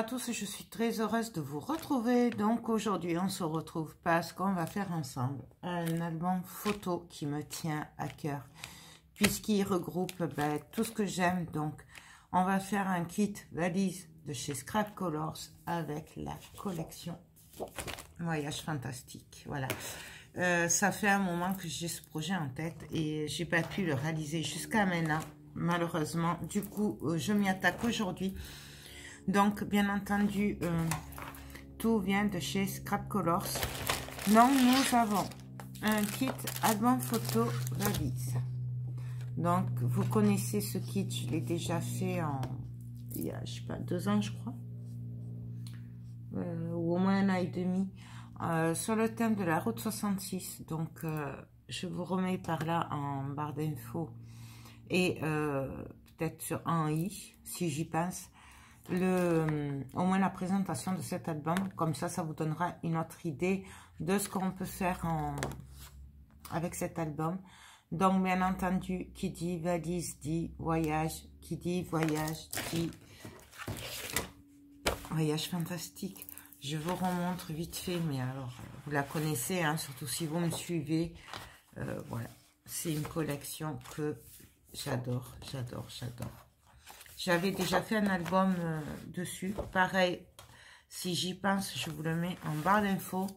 à tous, je suis très heureuse de vous retrouver. Donc aujourd'hui, on se retrouve parce qu'on va faire ensemble un album photo qui me tient à cœur, puisqu'il regroupe tout ce que j'aime. Donc on va faire un kit valise de chez Scrap Colors avec la collection Voyage Fantastique. Voilà. Ça fait un moment que j'ai ce projet en tête et j'ai pas pu le réaliser jusqu'à maintenant, malheureusement. Du coup, je m'y attaque aujourd'hui. Donc, bien entendu, tout vient de chez Scrap Colors. Donc, nous avons un kit album photo valise. Donc, vous connaissez ce kit, je l'ai déjà fait il y a, je sais pas, 2 ans, je crois. Ou au moins 1 an et demi. Sur le thème de la route 66. Donc, je vous remets par là en barre d'infos. Et peut-être sur un i, si j'y pense. Au moins la présentation de cet album, comme ça vous donnera une autre idée de ce qu'on peut faire avec cet album. Donc bien entendu, qui dit valise dit voyage, qui dit voyage dit Voyage Fantastique. Je vous remontre vite fait, mais alors vous la connaissez, hein, surtout si vous me suivez. Voilà, c'est une collection que j'adore, j'adore, j'adore. J'avais déjà fait un album dessus. Pareil, si j'y pense, je vous le mets en barre d'infos.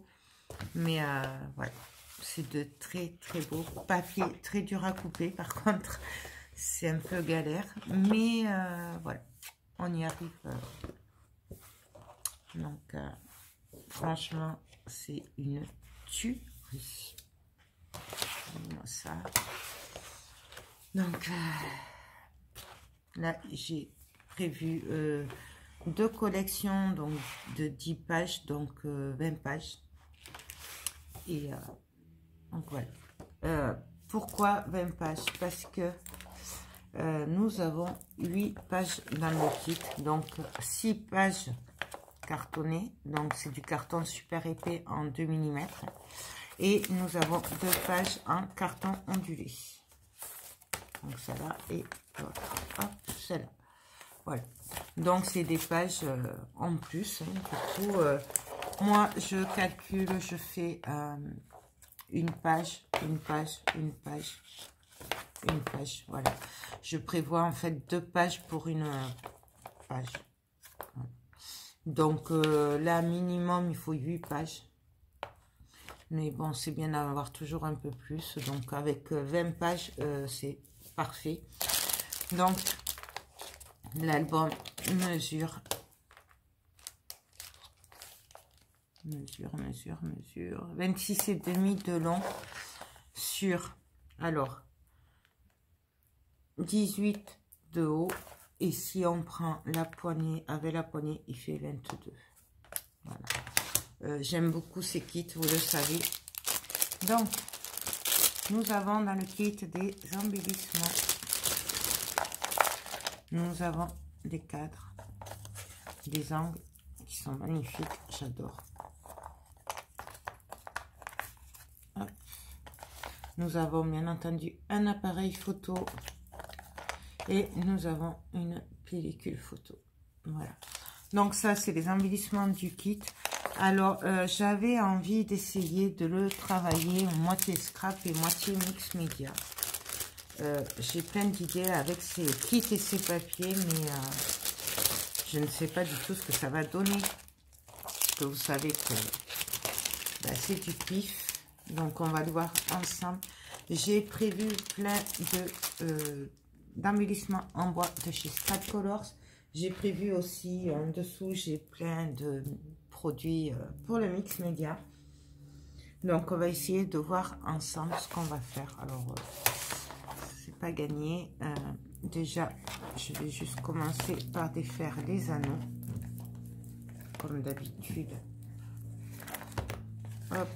Mais voilà, c'est de très très beau papier, très dur à couper. Par contre, c'est un peu galère. Mais voilà, on y arrive. Donc, franchement, c'est une tuerie. Ça. Donc, là, j'ai prévu 2 collections donc de 10 pages, donc 20 pages. Et donc voilà. Pourquoi 20 pages? Parce que nous avons 8 pages dans le kit, donc 6 pages cartonnées, donc c'est du carton super épais en 2 mm. Et nous avons 2 pages en carton ondulé. Donc celle-là et celle-là. Voilà. Donc c'est des pages en plus. Hein, du coup, moi je calcule, je fais une page, une page, une page, une page. Voilà. Je prévois en fait 2 pages pour une page. Voilà. Donc là minimum il faut 8 pages. Mais bon, c'est bien d'avoir toujours un peu plus. Donc avec 20 pages, c'est parfait. Donc l'album mesure 26,5 de long sur, alors, 18 de haut. Et si on prend la poignée, avec la poignée, il fait 22. Voilà. J'aime beaucoup ces kits, vous le savez. Donc, nous avons dans le kit des embellissements. Nous avons des cadres, des angles qui sont magnifiques, j'adore. Nous avons bien entendu un appareil photo et nous avons une pellicule photo. Voilà. Donc ça, c'est les embellissements du kit. Alors, j'avais envie d'essayer de le travailler moitié scrap et moitié mix média. J'ai plein d'idées avec ces kits et ces papiers, mais je ne sais pas du tout ce que ça va donner. Parce que vous savez que c'est du pif. Donc, on va le voir ensemble. J'ai prévu plein d'embellissements en bois de chez Scrap Colors. J'ai prévu aussi en dessous, j'ai plein de produits pour le mix média. Donc, on va essayer de voir ensemble ce qu'on va faire. Alors, c'est pas gagné. Déjà, je vais juste commencer par défaire les anneaux, comme d'habitude. Hop.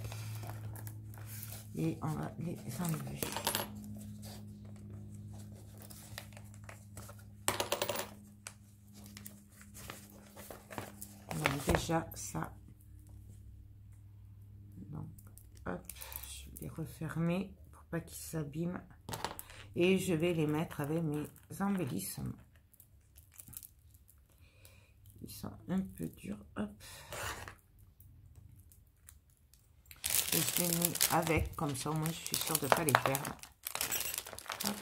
Et on va les enlever. Donc déjà ça. Donc hop, je vais les refermer pour pas qu'ils s'abîment. Et je vais les mettre avec mes embellissements. sont un peu durs. Hop. Et je les mets avec, comme ça au moins je suis sûre de ne pas les perdre. Hop.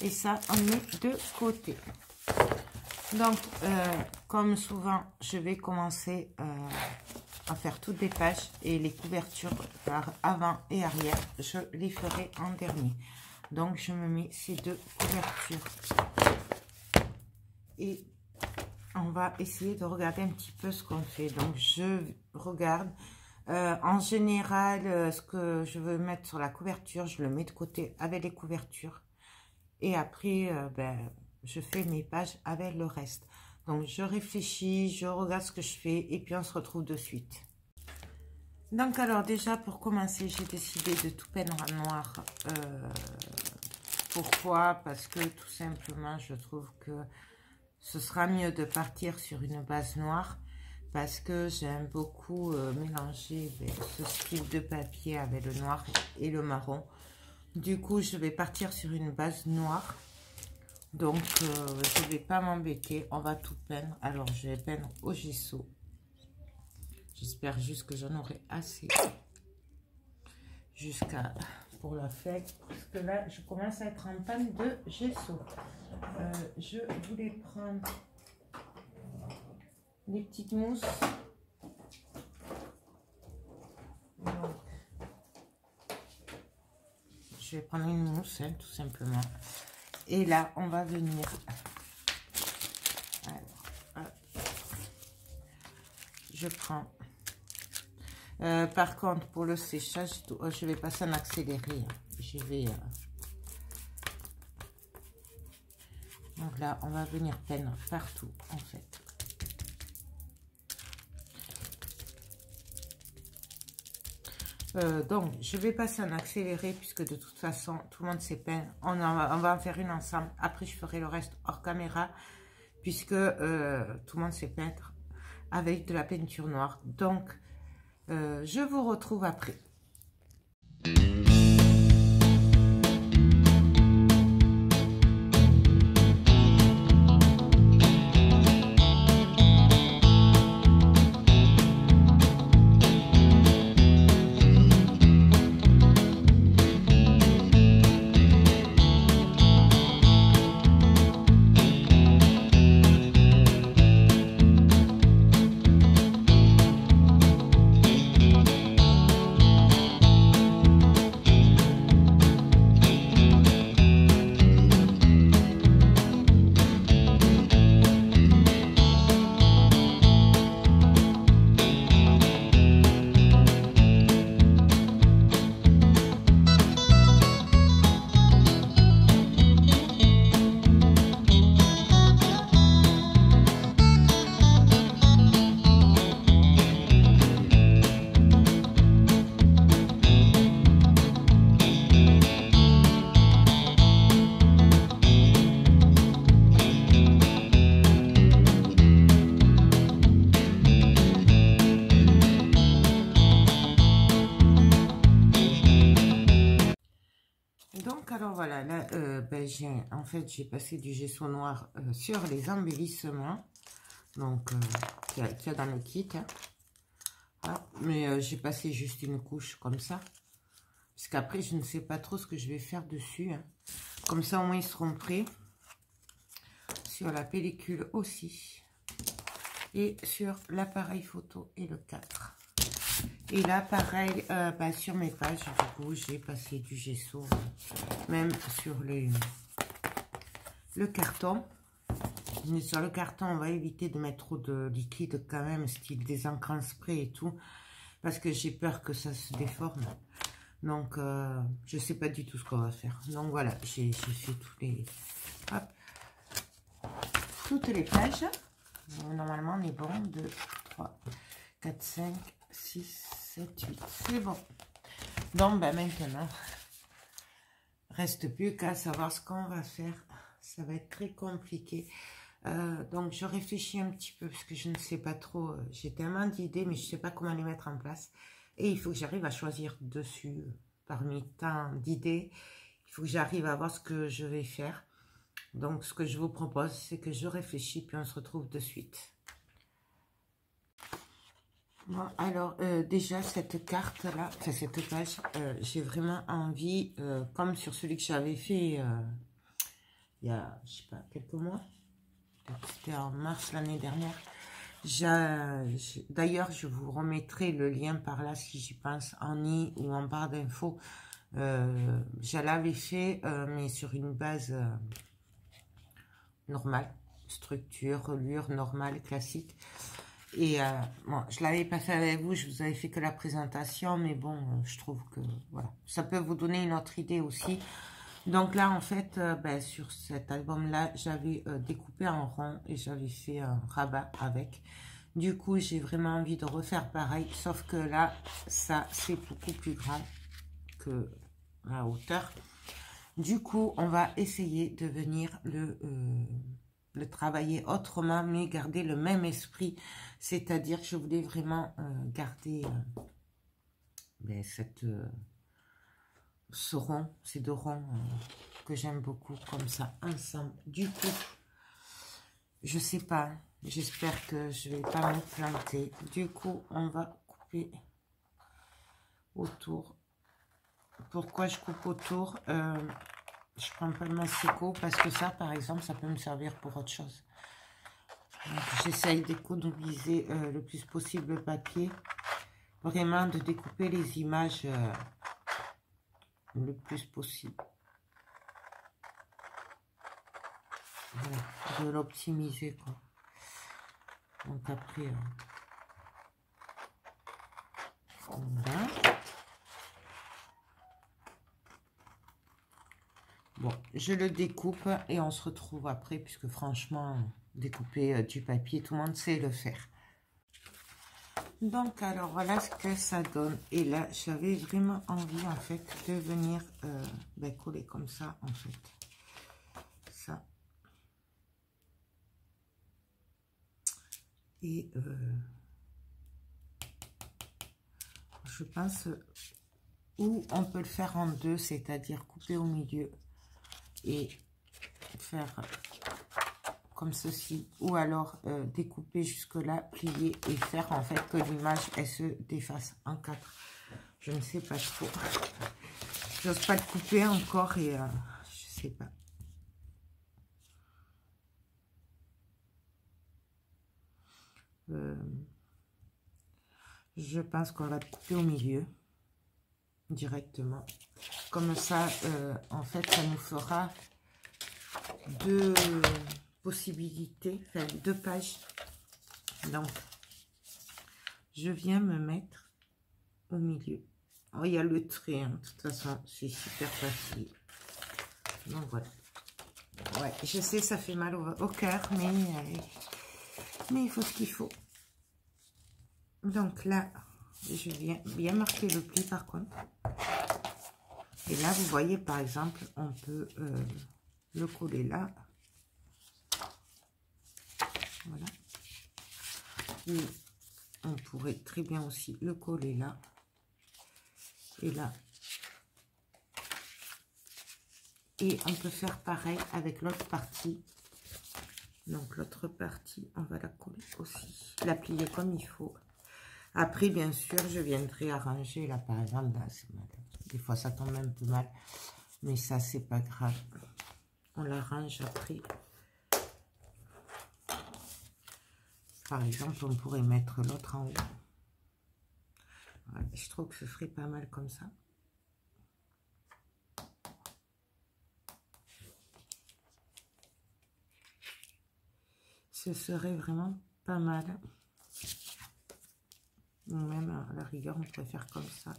Et ça, on met de côté. Donc, comme souvent, je vais commencer à faire toutes les pages et les couvertures par avant et arrière, je les ferai en dernier. Donc, je me mets ces deux couvertures. Et on va essayer de regarder un petit peu ce qu'on fait. Donc, je regarde. En général, ce que je veux mettre sur la couverture, je le mets de côté avec les couvertures. Et après, je fais mes pages avec le reste. Donc, je réfléchis, je regarde ce que je fais et puis on se retrouve de suite. Donc, alors déjà, pour commencer, j'ai décidé de tout peindre en noir. Pourquoi? Parce que tout simplement, je trouve que ce sera mieux de partir sur une base noire. Parce que j'aime beaucoup mélanger ce style de papier avec le noir et le marron. Du coup, je vais partir sur une base noire. Donc, je ne vais pas m'embêter. On va tout peindre. Alors, je vais peindre au gesso. J'espère juste que j'en aurai assez. Jusqu'à pour la fin. Parce que là, je commence à être en panne de gesso. Je voulais prendre les petites mousses. Donc, je vais prendre une mousse, hein, tout simplement. Et là, on va venir. Alors, je prends. Par contre, pour le séchage, je vais passer en accéléré. Je vais. Donc là, on va venir peindre partout, en fait. Donc, je vais passer en accéléré puisque de toute façon, tout le monde sait peindre. On va en faire une ensemble. Après, je ferai le reste hors caméra puisque tout le monde sait peindre avec de la peinture noire. Donc, je vous retrouve après. Alors voilà, là, j'ai passé du gesso noir sur les embellissements, donc qu'il y a dans le kit. Hein. Ah, mais j'ai passé juste une couche comme ça, parce qu'après je ne sais pas trop ce que je vais faire dessus. Hein. Comme ça au moins ils seront prêts. Sur la pellicule aussi, et sur l'appareil photo et le 4. Et là, pareil, sur mes pages, du coup, j'ai passé du gesso, même sur le carton. Mais sur le carton, on va éviter de mettre trop de liquide quand même, style des encres en spray et tout, parce que j'ai peur que ça se déforme. Donc, je sais pas du tout ce qu'on va faire. Donc voilà, j'ai fait toutes les pages. Normalement, on est bon. 2, 3, 4, 5, 6, 7, 8. C'est bon. Donc, maintenant, reste plus qu'à savoir ce qu'on va faire. Ça va être très compliqué. Donc, je réfléchis un petit peu parce que je ne sais pas trop. J'ai tellement d'idées, mais je ne sais pas comment les mettre en place. Et il faut que j'arrive à choisir dessus, parmi tant d'idées. Il faut que j'arrive à voir ce que je vais faire. Donc, ce que je vous propose, c'est que je réfléchis, puis on se retrouve de suite. Bon, alors, déjà, cette carte-là, enfin, cette page, j'ai vraiment envie, comme sur celui que j'avais fait il y a, je sais pas, quelques mois. C'était en mars l'année dernière. D'ailleurs, je vous remettrai le lien par là, si j'y pense, en i ou en barre d'infos. Je l'avais fait, mais sur une base normale, structure, reliure normale, classique. Et bon, je l'avais pas fait avec vous, je vous avais fait que la présentation, mais bon, je trouve que voilà, ça peut vous donner une autre idée aussi. Donc là, en fait, ben, sur cet album-là, j'avais découpé en rond et j'avais fait un rabat avec. Du coup, j'ai vraiment envie de refaire pareil, sauf que là, ça, c'est beaucoup plus grand que la hauteur. Du coup, on va essayer de venir le travailler autrement, mais garder le même esprit. C'est-à-dire que je voulais vraiment garder ben, ce rond, ces deux ronds que j'aime beaucoup, comme ça, ensemble. Du coup, je sais pas, j'espère que je vais pas me planter. Du coup, on va couper autour. Pourquoi je coupe autour? Je prends pas le massicot parce que ça, par exemple, ça peut me servir pour autre chose. J'essaye d'économiser le plus possible le papier. Vraiment de découper les images le plus possible. Voilà, de l'optimiser, quoi. Donc après, voilà. Bon, je le découpe et on se retrouve après, puisque franchement, découper du papier, tout le monde sait le faire. Donc, alors, voilà ce que ça donne. Et là, j'avais vraiment envie, en fait, de venir ben, coller comme ça, en fait. Ça. Et je pense où on peut le faire en deux, c'est-à-dire couper au milieu et faire comme ceci, ou alors découper jusque là, plier et faire en fait que l'image elle se défasse en quatre. Je ne sais pas trop. J'ose pas le couper encore et je sais pas. Je pense qu'on va le couper au milieu directement. Comme ça, en fait, ça nous fera deux possibilités, enfin deux pages. Donc, je viens me mettre au milieu. Oh, il y a le trait, hein. De toute façon, c'est super facile. Donc voilà. Ouais, je sais, ça fait mal au cœur, mais il faut ce qu'il faut. Donc là, je viens bien marquer le pli par contre. Et là, vous voyez, par exemple, on peut le coller là. Voilà. Ou on pourrait très bien aussi le coller là. Et là. Et on peut faire pareil avec l'autre partie. Donc l'autre partie, on va la coller aussi. La plier comme il faut. Après, bien sûr, je viendrai arranger. Là, par exemple, là, c'est mal. Des fois, ça tombe un peu mal. Mais ça, c'est pas grave. On l'arrange après. Par exemple, on pourrait mettre l'autre en haut. Voilà, je trouve que ce serait pas mal comme ça. Ce serait vraiment pas mal. Ou même, à la rigueur, on pourrait faire comme ça.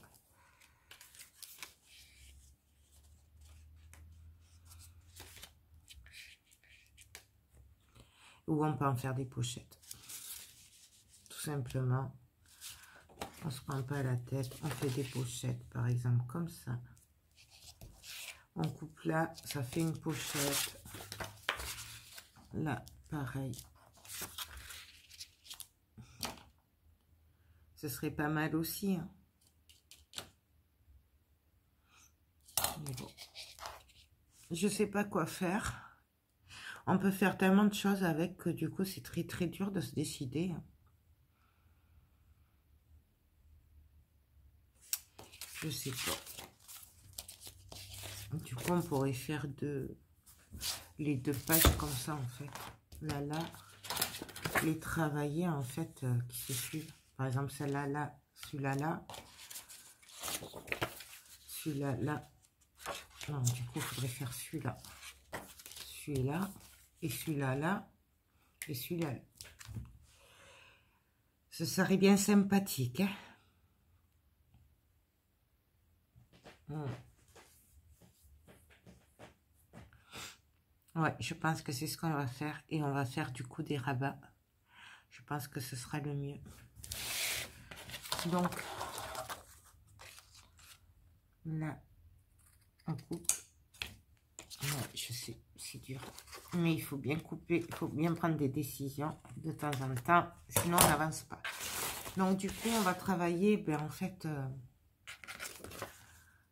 Ou on peut en faire des pochettes. Tout simplement. On se prend pas la tête. On fait des pochettes, par exemple, comme ça. On coupe là, ça fait une pochette. Là, pareil. Ce serait pas mal aussi. Hein. Mais bon. Je sais pas quoi faire. On peut faire tellement de choses avec que du coup, c'est très très dur de se décider. Je sais pas. Du coup, on pourrait faire les 2 pages comme ça, en fait. Là, les travailler, en fait, qui se suivent. Par exemple, celle-là, là, celui-là, là. Celui-là, là. Non, du coup, il faudrait faire celui-là. Celui-là. Et celui-là, là. Et celui-là, là. Ce serait bien sympathique, hein. Ouais, je pense que c'est ce qu'on va faire. Et on va faire du coup des rabats. Je pense que ce sera le mieux. Donc, là, on coupe. Ouais, je sais, c'est dur. Mais il faut bien couper, il faut bien prendre des décisions de temps en temps. Sinon, on n'avance pas. Donc, du coup, on va travailler, ben, en fait,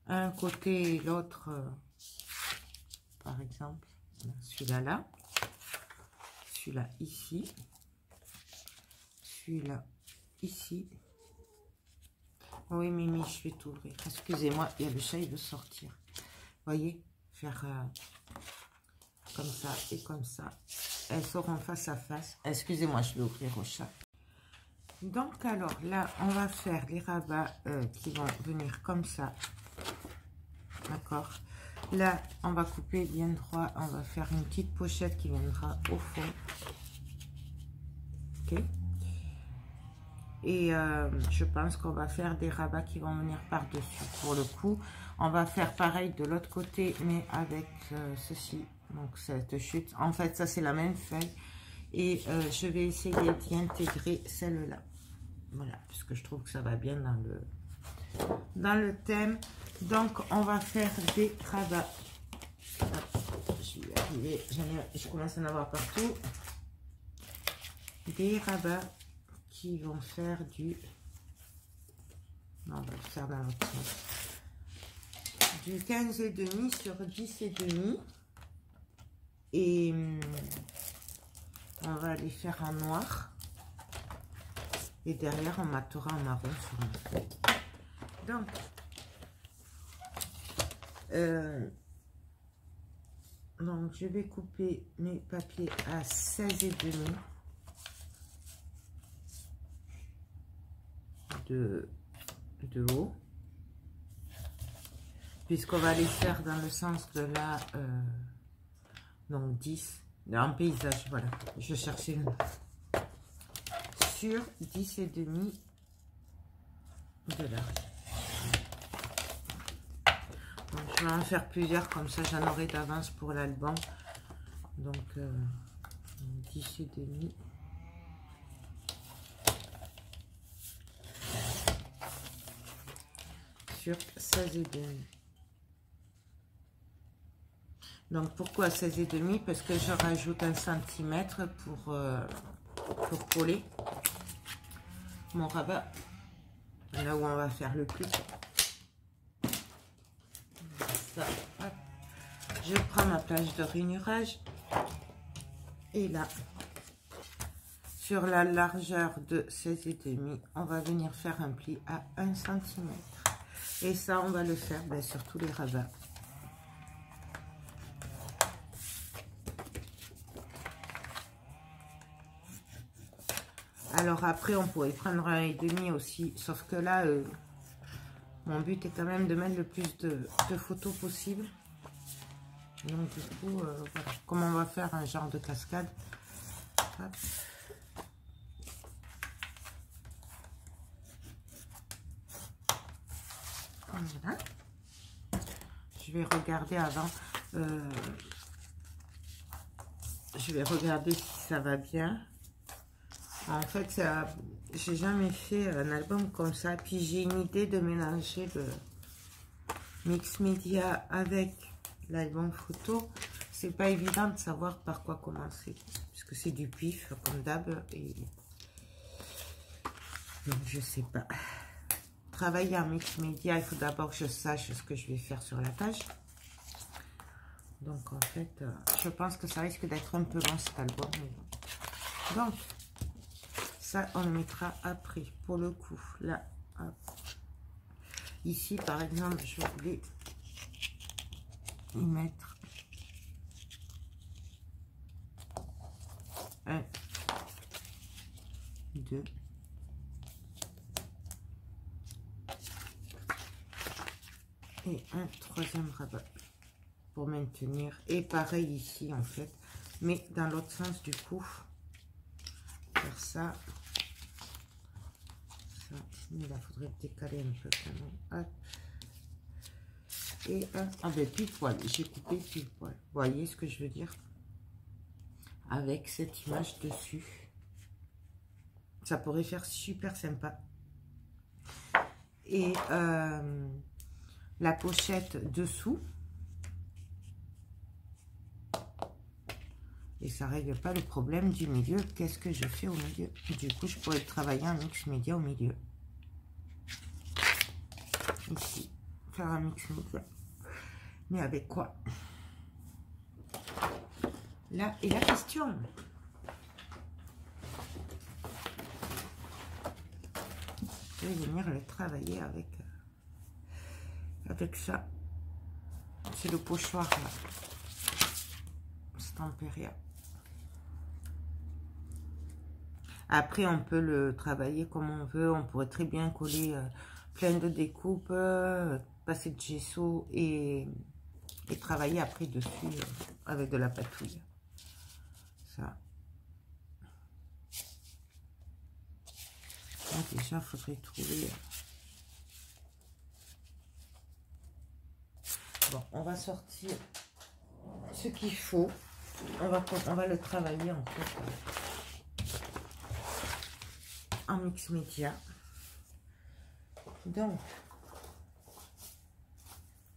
un côté et l'autre, par exemple. Celui-là, là. Celui-là, ici. Celui-là, ici. Oui, Mimi, je vais t'ouvrir. Excusez-moi, il y a le chat, il veut sortir. Voyez, faire comme ça et comme ça. Elles seront face à face. Excusez-moi, je vais ouvrir au chat. Donc, alors, là, on va faire les rabats qui vont venir comme ça. D'accord. Là, on va couper bien droit. On va faire une petite pochette qui viendra au fond. Ok. Et je pense qu'on va faire des rabats qui vont venir par-dessus. Pour le coup, on va faire pareil de l'autre côté, mais avec ceci. Donc, cette chute. En fait, ça, c'est la même feuille. Et je vais essayer d'y intégrer celle-là. Voilà, puisque je trouve que ça va bien dans le thème. Donc, on va faire des rabats. Je vais y arriver. Je commence à en avoir partout. Des rabats qui vont faire du... Non, on va le faire dans l'autre sens. Du 15,5 sur 10,5. Et on va les faire en noir. Et derrière, on matera en marron sur une feuille. Donc, je vais couper mes papiers à 16,5 de haut. Puisqu'on va les faire dans le sens de la... donc 10. En paysage, voilà. Je cherchais le... Sur 10,5 de large. Donc, je vais en faire plusieurs, comme ça j'en aurai d'avance pour l'album. Donc 10,5 sur 16,5. Donc pourquoi 16,5? Parce que je rajoute 1 centimètre pour coller mon rabat là où on va faire le plus. Ça, hop. Je prends ma plage de rainurage et là sur la largeur de 16,5 on va venir faire un pli à 1 cm et ça on va le faire sur tous les rabats. Alors après on pourrait prendre 1,5 aussi, sauf que là mon but est quand même de mettre le plus de photos possible. Donc du coup, voilà. Comme on va faire un genre de cascade. Hop. Voilà. Je vais regarder avant. Je vais regarder si ça va bien. En fait, j'ai jamais fait un album comme ça. Puis j'ai une idée de mélanger le mix média avec l'album photo. C'est pas évident de savoir par quoi commencer, puisque c'est du pif comme d'hab. Et donc je sais pas. Travailler en mix média, il faut d'abord que je sache ce que je vais faire sur la page. Donc en fait, je pense que ça risque d'être un peu long cet album. Donc, ça on le mettra après. Pour le coup, là, hop. Ici par exemple, je voulais y mettre un, deux, et un troisième rabat pour maintenir. Et pareil ici en fait, mais dans l'autre sens du coup, faire ça, ça, mais là faudrait décaler un peu quand même. Hop. Et un, ah ben pile poil, j'ai coupé pile poil. Vous voyez ce que je veux dire? Avec cette image dessus, ça pourrait faire super sympa. Et la pochette dessous. Et ça règle pas le problème du milieu. Qu'est-ce que je fais au milieu? Du coup, je pourrais travailler un mix média au milieu. Ici, faire un mix média. Mais avec quoi? Là est la question. Je vais venir le travailler avec ça. C'est le pochoir là. Stamperia. Après, on peut le travailler comme on veut. On pourrait très bien coller plein de découpes, passer de gesso et travailler après dessus avec de la patouille. Ça. Donc déjà, il faudrait trouver... Bon, on va sortir ce qu'il faut. On va le travailler en fait en mix média. Donc,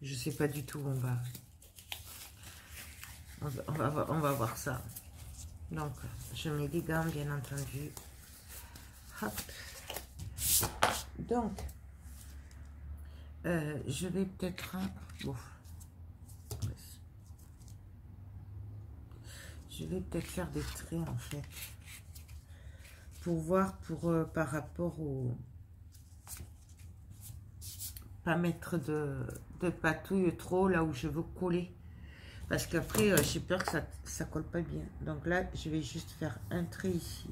je sais pas du tout où on va voir ça. Donc, je mets les gants, bien entendu. Hop. Donc, je vais peut-être... je vais peut-être faire des traits, en fait. Pour voir, par rapport au... Pas mettre de patouille trop là où je veux coller. Parce qu'après, j'ai peur que ça colle pas bien. Donc là, je vais juste faire un trait ici.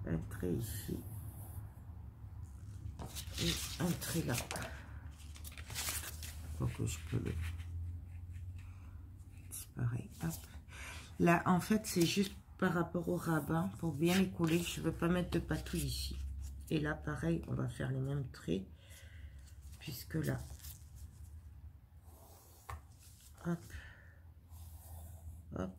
Un trait ici. Et un trait là. Pour que je peux le... C'est pareil. Hop. Là, en fait, c'est juste par rapport au rabat. Pour bien les coller, je veux pas mettre de patouille ici. Et là, pareil, on va faire les mêmes traits. Puisque là... Hop. Hop.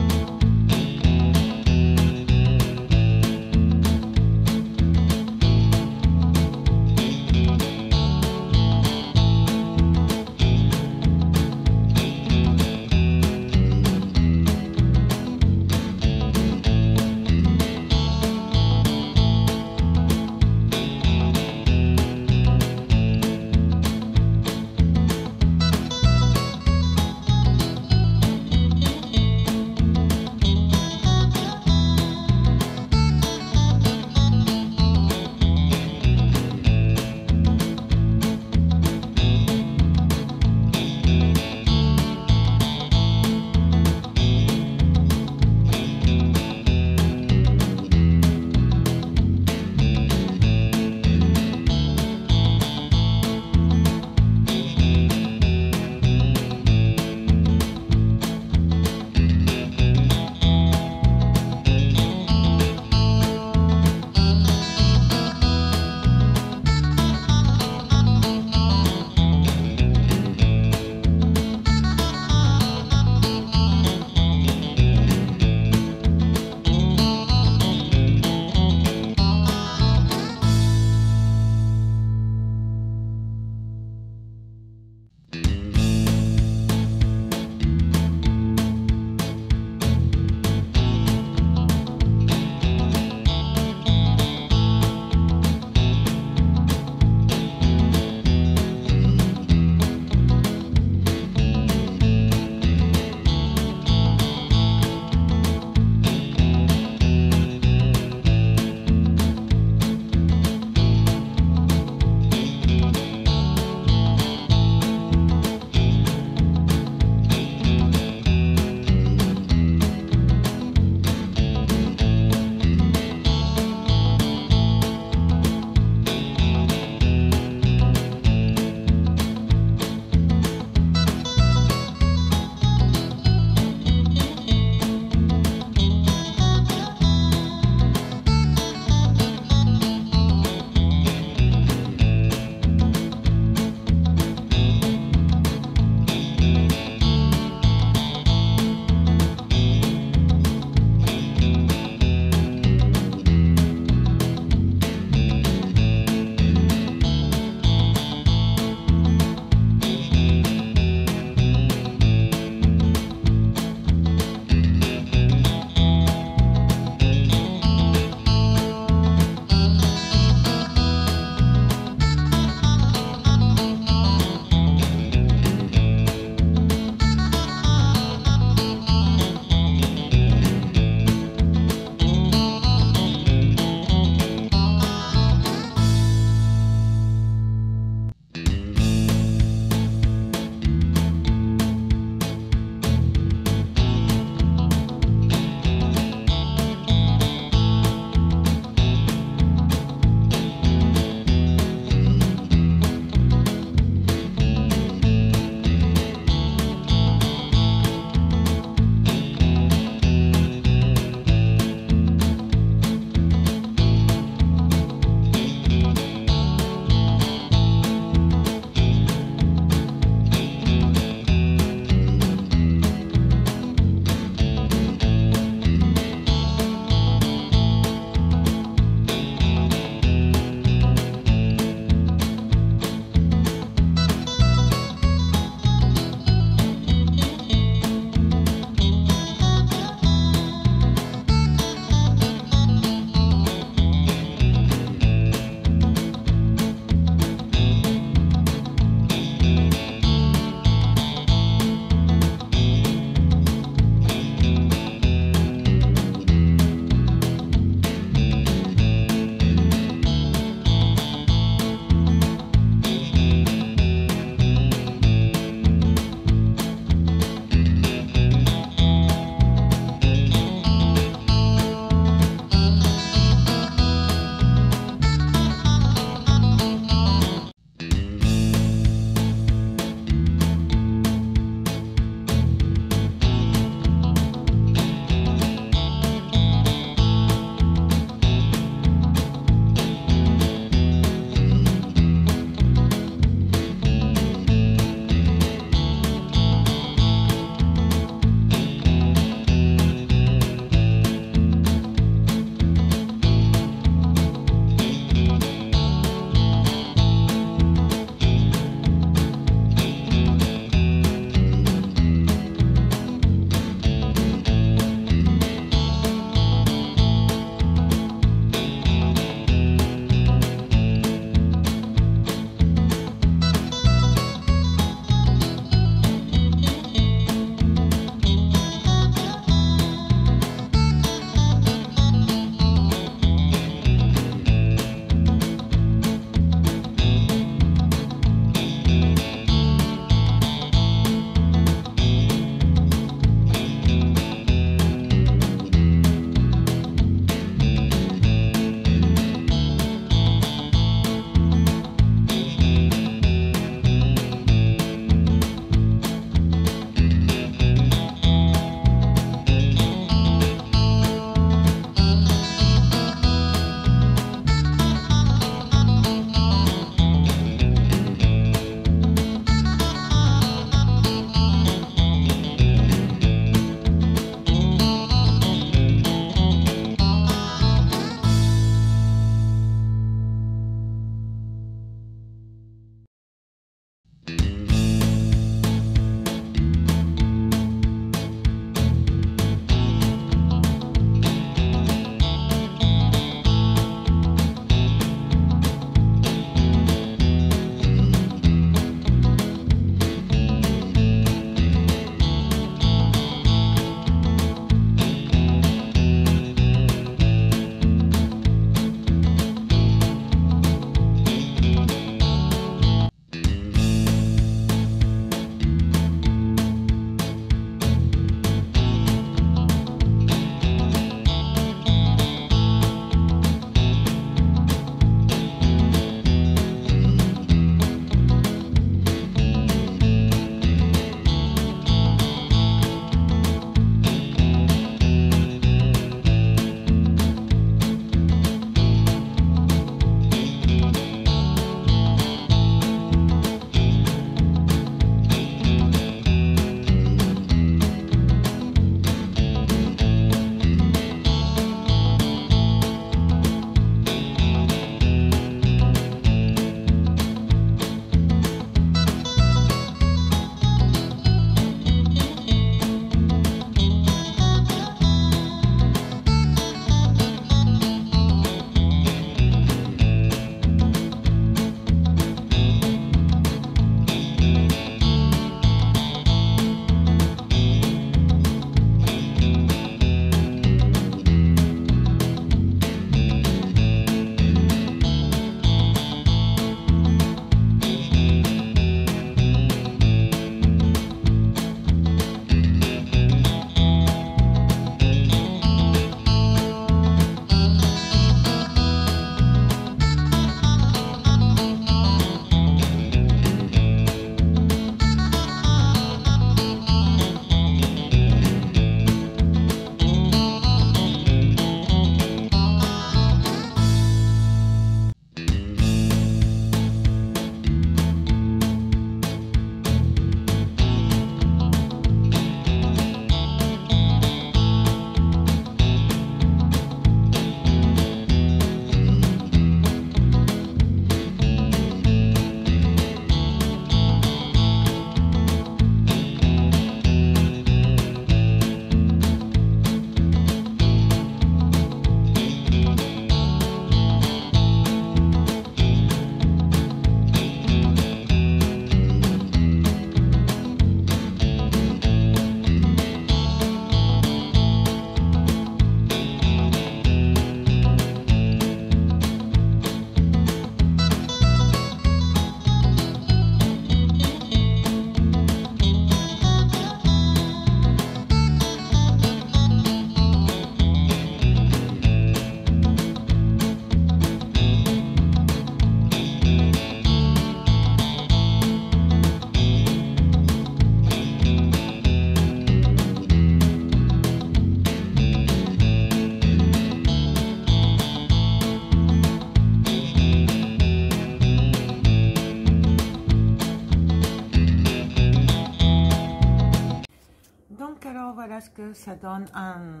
ça donne un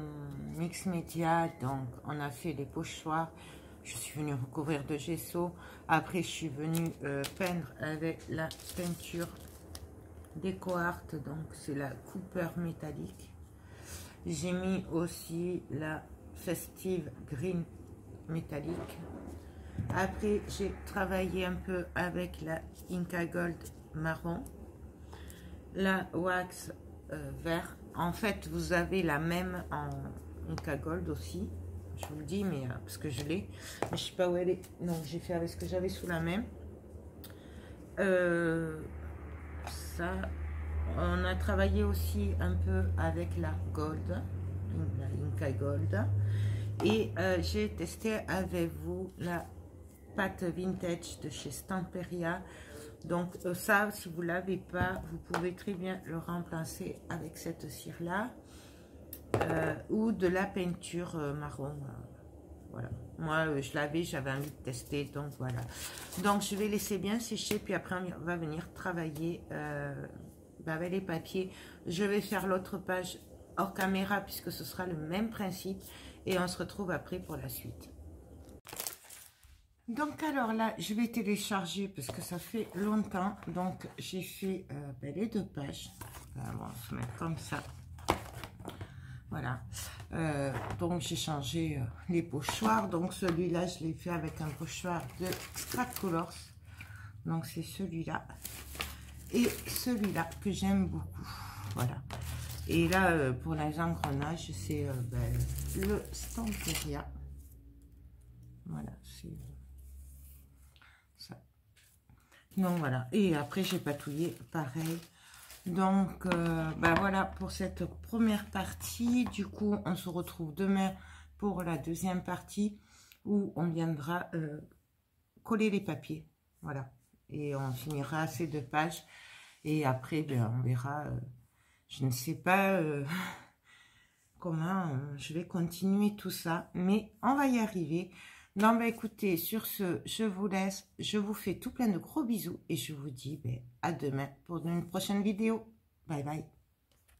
mix média. Donc, on a fait les pochoirs. Je suis venue recouvrir de gesso. Après, je suis venue peindre avec la peinture DecoArt. Donc, c'est la Cooper métallique. J'ai mis aussi la Festive Green métallique. Après, j'ai travaillé un peu avec la Inca Gold marron. La wax vert. En fait, vous avez la même en Inca Gold aussi. Je vous le dis, mais parce que je l'ai. Mais je sais pas où elle est. Donc, j'ai fait avec ce que j'avais sous la main. Ça, on a travaillé aussi un peu avec la Gold, la Inca Gold. Et j'ai testé avec vous la pâte vintage de chez Stamperia. Donc ça, si vous ne l'avez pas, vous pouvez très bien le remplacer avec cette cire-là. Ou de la peinture marron. Voilà. Moi, je l'avais, j'avais envie de tester. Donc voilà. Donc je vais laisser bien sécher. Puis après, on va venir travailler avec les papiers. Je vais faire l'autre page hors caméra puisque ce sera le même principe. Et on se retrouve après pour la suite. Donc alors là, je vais télécharger parce que ça fait longtemps. Donc j'ai fait les 2 pages. On va se mettre comme ça. Voilà. Donc j'ai changé les pochoirs. Donc celui-là, je l'ai fait avec un pochoir de Scrap Colors. Donc c'est celui-là. Et celui-là que j'aime beaucoup. Voilà. Et là, pour les engrenages, c'est le Stamperia. Voilà, c'est ça. Donc voilà. Et après, j'ai patouillé pareil. Donc, voilà pour cette première partie. Du coup, on se retrouve demain pour la deuxième partie où on viendra coller les papiers. Voilà. Et on finira ces 2 pages. Et après, on verra... je ne sais pas comment je vais continuer tout ça, mais on va y arriver. Donc, écoutez, sur ce, je vous laisse. Je vous fais tout plein de gros bisous et je vous dis à demain pour une prochaine vidéo. Bye bye.